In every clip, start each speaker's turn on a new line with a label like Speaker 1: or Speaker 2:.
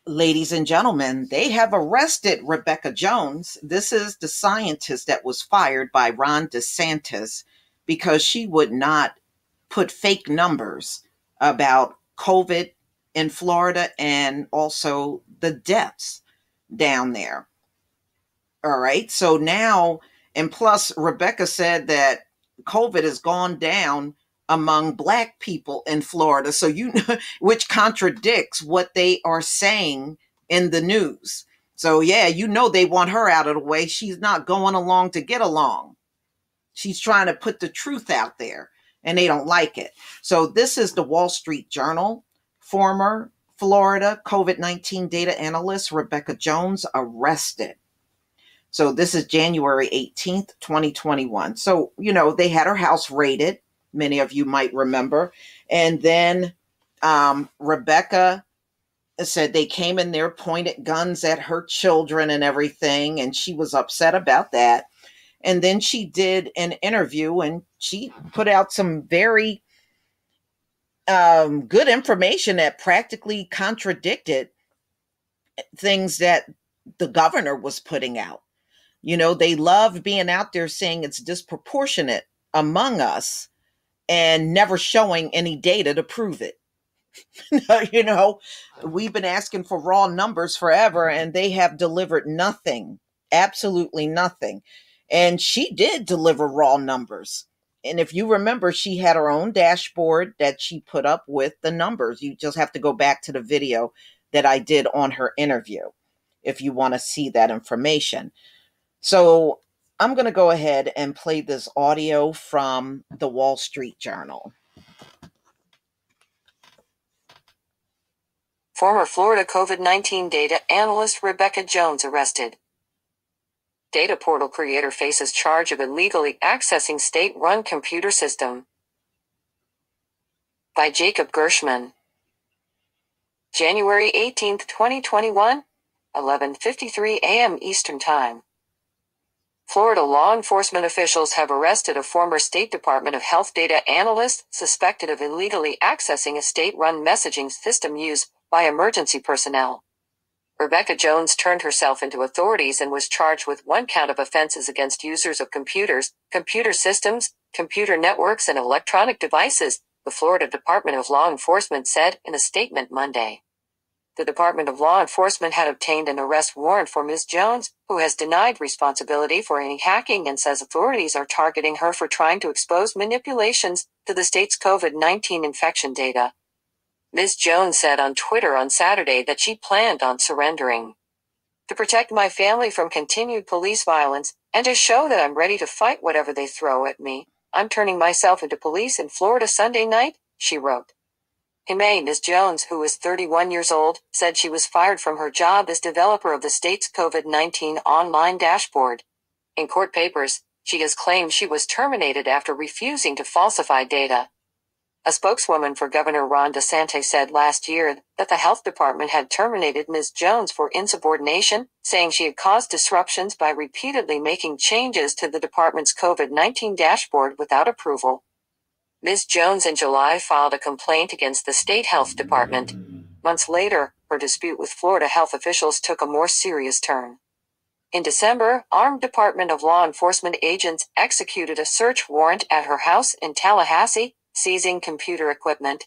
Speaker 1: Ladies and gentlemen, they have arrested Rebekah Jones. This is the scientist that was fired by Ron DeSantis because she would not put fake numbers about COVID in Florida and also the deaths down there. All right. So now, and plus, Rebecca said that COVID has gone down among Black people in Florida. So, which contradicts what they are saying in the news. So, yeah, they want her out of the way. She's not going along to get along. She's trying to put the truth out there, and they don't like it. So, this is the Wall Street Journal. Former Florida COVID-19 data analyst Rebekah Jones arrested. So this is January 18th, 2021. So, they had her house raided. Many of you might remember. And then Rebecca said they came in there, pointed guns at her children and everything. And she was upset about that. And then she did an interview and she put out some very good information that practically contradicted things that the governor was putting out. They love being out there saying it's disproportionate among us and never showing any data to prove it. We've been asking for raw numbers forever and they have delivered nothing, absolutely nothing. And she did deliver raw numbers. And if you remember, she had her own dashboard that she put up with the numbers. You just have to go back to the video that I did on her interview if you want to see that information. So I'm going to go ahead and play this audio from the Wall Street Journal.
Speaker 2: Former Florida COVID-19 data analyst Rebekah Jones arrested. Data portal creator faces charge of illegally accessing state-run computer system. By Jacob Gershman. January 18, 2021, 11:53 a.m. Eastern Time. Florida law enforcement officials have arrested a former State Department of Health data analyst suspected of illegally accessing a state-run messaging system used by emergency personnel. Rebekah Jones turned herself into authorities and was charged with one count of offenses against users of computers, computer systems, computer networks, and electronic devices, the Florida Department of Law Enforcement said in a statement Monday. The Department of Law Enforcement had obtained an arrest warrant for Ms. Jones, who has denied responsibility for any hacking and says authorities are targeting her for trying to expose manipulations to the state's COVID-19 infection data. Ms. Jones said on Twitter on Saturday that she planned on surrendering. To protect my family from continued police violence, and to show that I'm ready to fight whatever they throw at me, I'm turning myself into police in Florida Sunday night, she wrote. In May, Ms. Jones, who is 31 years old, said she was fired from her job as developer of the state's COVID-19 online dashboard. In court papers, she has claimed she was terminated after refusing to falsify data. A spokeswoman for Governor Ron DeSantis said last year that the health department had terminated Ms. Jones for insubordination, saying she had caused disruptions by repeatedly making changes to the department's COVID-19 dashboard without approval. Ms. Jones in July filed a complaint against the state health department. Months later, her dispute with Florida health officials took a more serious turn. In December, armed Department of Law Enforcement agents executed a search warrant at her house in Tallahassee, seizing computer equipment.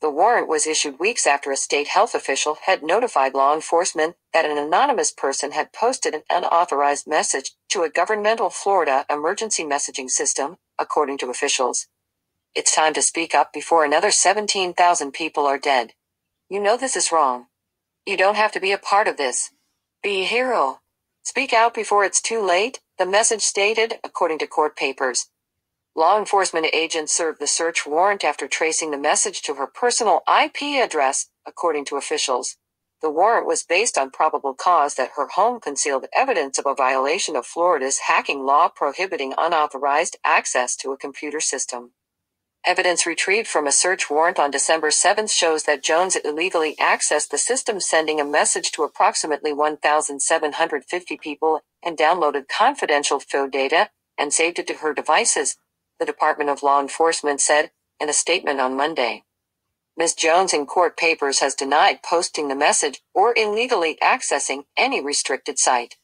Speaker 2: The warrant was issued weeks after a state health official had notified law enforcement that an anonymous person had posted an unauthorized message to a governmental Florida emergency messaging system, according to officials. It's time to speak up before another 17,000 people are dead. You know this is wrong. You don't have to be a part of this. Be a hero. Speak out before it's too late, the message stated, according to court papers. Law enforcement agents served the search warrant after tracing the message to her personal IP address, according to officials. The warrant was based on probable cause that her home concealed evidence of a violation of Florida's hacking law prohibiting unauthorized access to a computer system. Evidence retrieved from a search warrant on December 7 shows that Jones illegally accessed the system, sending a message to approximately 1,750 people and downloaded confidential phone data and saved it to her devices, the Department of Law Enforcement said in a statement on Monday. Ms. Jones in court papers has denied posting the message or illegally accessing any restricted site.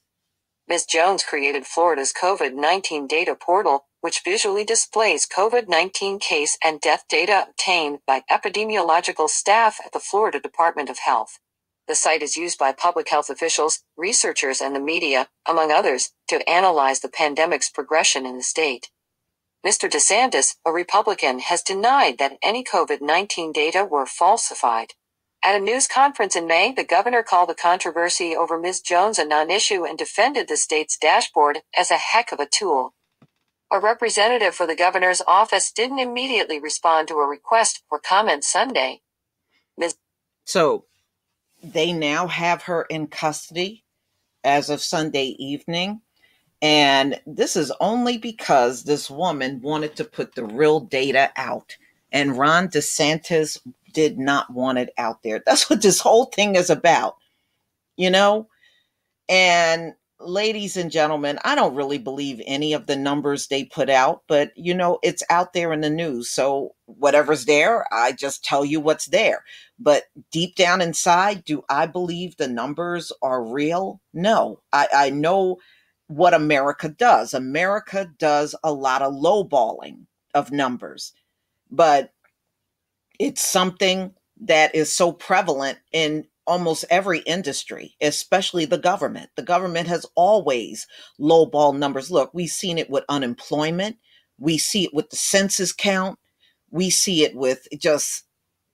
Speaker 2: Ms. Jones created Florida's COVID-19 data portal, which visually displays COVID-19 case and death data obtained by epidemiological staff at the Florida Department of Health. The site is used by public health officials, researchers, and the media, among others, to analyze the pandemic's progression in the state. Mr. DeSantis, a Republican, has denied that any COVID-19 data were falsified. At a news conference in May, the governor called the controversy over Ms. Jones a non-issue and defended the state's dashboard as a heck of a tool. A representative for the governor's office didn't immediately respond to a request for comment Sunday.
Speaker 1: So they now have her in custody as of Sunday evening. And this is only because this woman wanted to put the real data out. And Ron DeSantis did not want it out there. That's what this whole thing is about, you know? And ladies and gentlemen, I don't really believe any of the numbers they put out, but you know, it's out there in the news. So whatever's there, I just tell you what's there. But deep down inside, do I believe the numbers are real? No, I know what America does. America does a lot of lowballing of numbers, but it's something that is so prevalent in almost every industry, especially the government. The government has always lowball numbers. Look, we've seen it with unemployment. We see it with the census count. We see it with just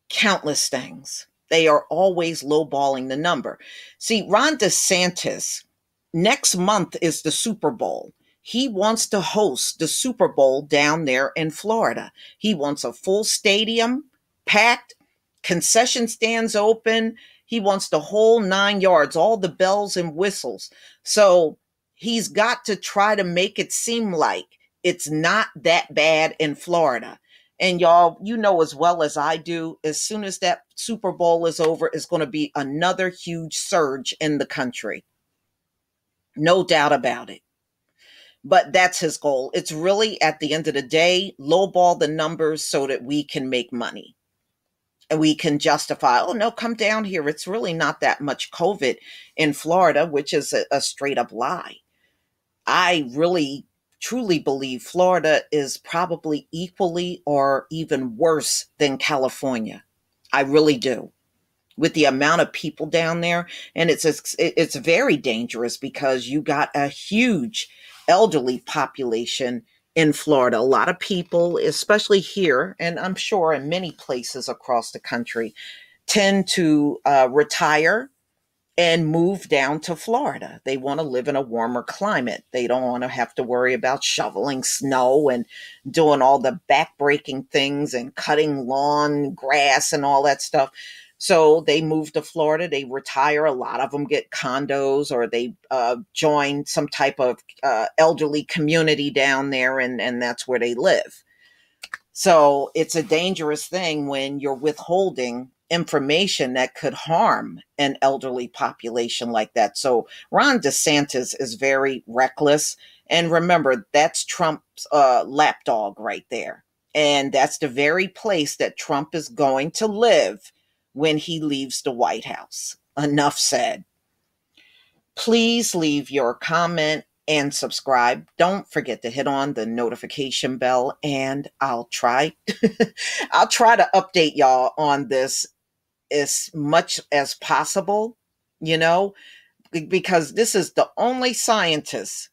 Speaker 1: countless things. They are always lowballing the number. See, Ron DeSantis, next month is the Super Bowl. He wants to host the Super Bowl down there in Florida. He wants a full stadium, packed, concession stands open. He wants the whole 9 yards, all the bells and whistles. So he's got to try to make it seem like it's not that bad in Florida. And y'all, you know as well as I do, as soon as that Super Bowl is over, it's going to be another huge surge in the country. No doubt about it. But that's his goal. It's really, at the end of the day, lowball the numbers so that we can make money. And we can justify, oh, no, come down here. It's really not that much COVID in Florida, which is a straight up lie. I really, truly believe Florida is probably equally or even worse than California. I really do. With the amount of people down there. And it's very dangerous because you got a huge elderly population in Florida. A lot of people, especially here, and I'm sure in many places across the country, tend to retire and move down to Florida. They want to live in a warmer climate. They don't want to have to worry about shoveling snow and doing all the backbreaking things and cutting lawn, grass, and all that stuff. So they move to Florida, they retire. A lot of them get condos or they join some type of elderly community down there, and that's where they live. So it's a dangerous thing when you're withholding information that could harm an elderly population like that. So Ron DeSantis is very reckless. And remember, that's Trump's lapdog right there. And that's the very place that Trump is going to live when he leaves the White House. Enough said. Please leave your comment and subscribe. Don't forget to hit on the notification bell, and I'll try to update y'all on this as much as possible, you know, because this is the only scientist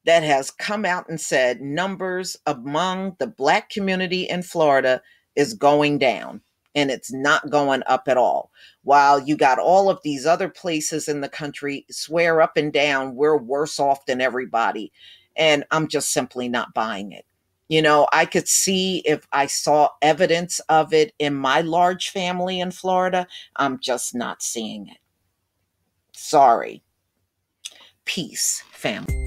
Speaker 1: that has come out and said numbers among the Black community in Florida is going down. And it's not going up at all. While you got all of these other places in the country swear up and down, we're worse off than everybody. And I'm just simply not buying it. You know, I could see if I saw evidence of it in my large family in Florida. I'm just not seeing it. Sorry. Peace, family.